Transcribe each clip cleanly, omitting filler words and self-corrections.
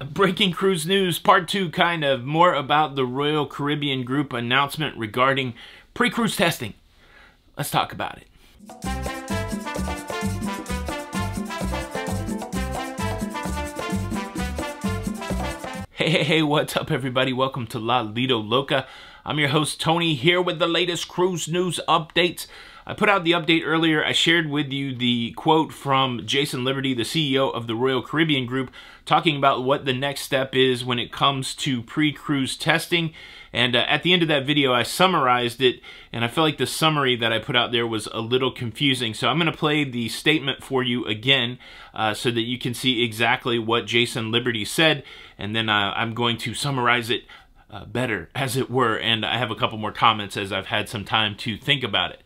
Breaking cruise news, part 2, kind of more about the Royal Caribbean Group announcement regarding pre-cruise testing. Let's talk about it. Hey, what's up everybody? Welcome to Lido, Loca. I'm your host Tony, here with the latest cruise news updates. I put out the update earlier. I shared with you the quote from Jason Liberty, the CEO of the Royal Caribbean Group, talking about what the next step is when it comes to pre-cruise testing. And at the end of that video, I summarized it, and I felt like the summary that I put out there was a little confusing. So I'm going to play the statement for you again so that you can see exactly what Jason Liberty said, and then I'm going to summarize it better, as it were, and I have a couple more comments as I've had some time to think about it.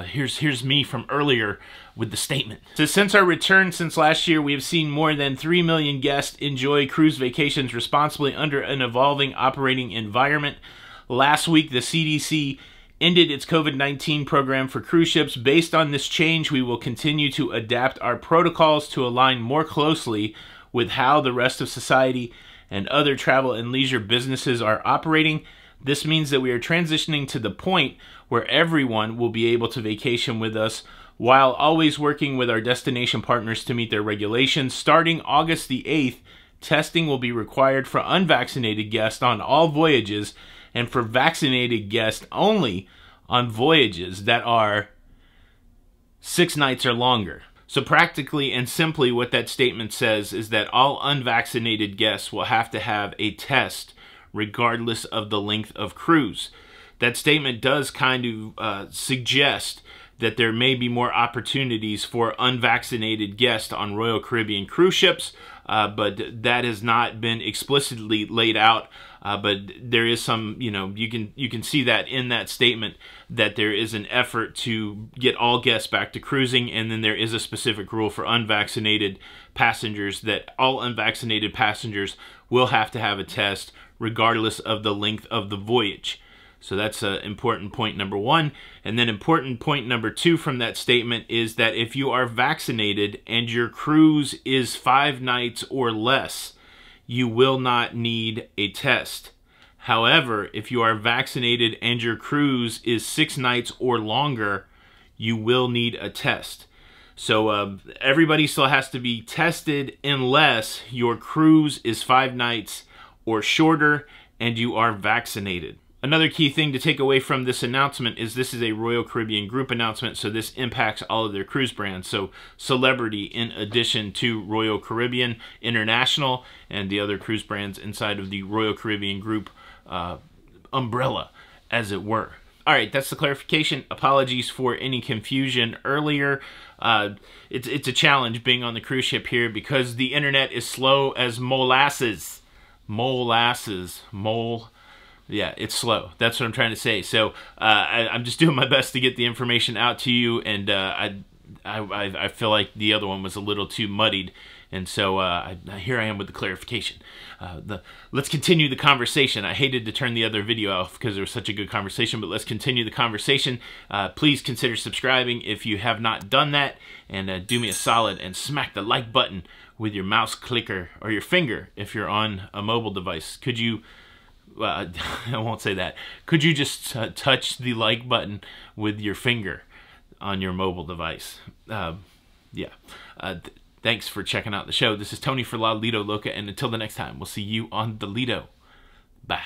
Here's me from earlier with the statement. So since our return since last year, we have seen more than 3 million guests enjoy cruise vacations responsibly under an evolving operating environment. Last week, the CDC ended its COVID-19 program for cruise ships. Based on this change, we will continue to adapt our protocols to align more closely with how the rest of society and other travel and leisure businesses are operating. This means that we are transitioning to the point where everyone will be able to vacation with us while always working with our destination partners to meet their regulations. Starting August the 8th, testing will be required for unvaccinated guests on all voyages and for vaccinated guests only on voyages that are 6 nights or longer. So practically and simply what that statement says is that all unvaccinated guests will have to have a test regardless of the length of cruise. That statement does kind of suggest that there may be more opportunities for unvaccinated guests on Royal Caribbean cruise ships, but that has not been explicitly laid out. But there is some, you can see that in that statement that there is an effort to get all guests back to cruising, and then there is a specific rule for unvaccinated passengers that all unvaccinated passengers will have to have a test regardless of the length of the voyage. So that's important point number 1. And then important point number 2 from that statement is that if you are vaccinated and your cruise is 5 nights or less, you will not need a test. However, if you are vaccinated and your cruise is 6 nights or longer, you will need a test. So everybody still has to be tested unless your cruise is 5 nights or shorter and you are vaccinated. Another key thing to take away from this announcement is this is a Royal Caribbean Group announcement, so this impacts all of their cruise brands. So Celebrity, in addition to Royal Caribbean International and the other cruise brands inside of the Royal Caribbean Group umbrella, as it were. All right, that's the clarification. Apologies for any confusion earlier. It's a challenge being on the cruise ship here because the internet is slow as molasses. Yeah, it's slow. That's what I'm trying to say. So I'm just doing my best to get the information out to you, and I feel like the other one was a little too muddied, and so here I am with the clarification. Let's continue the conversation. I hated to turn the other video off because there was such a good conversation, but let's continue the conversation. Please consider subscribing if you have not done that, and do me a solid and smack the like button with your mouse clicker or your finger if you're on a mobile device. Could you, I won't say that. Could you just touch the like button with your finger on your mobile device? Thanks for checking out the show. This is Tony for Lido, Loca, and until the next time, we'll see you on the Lido. Bye.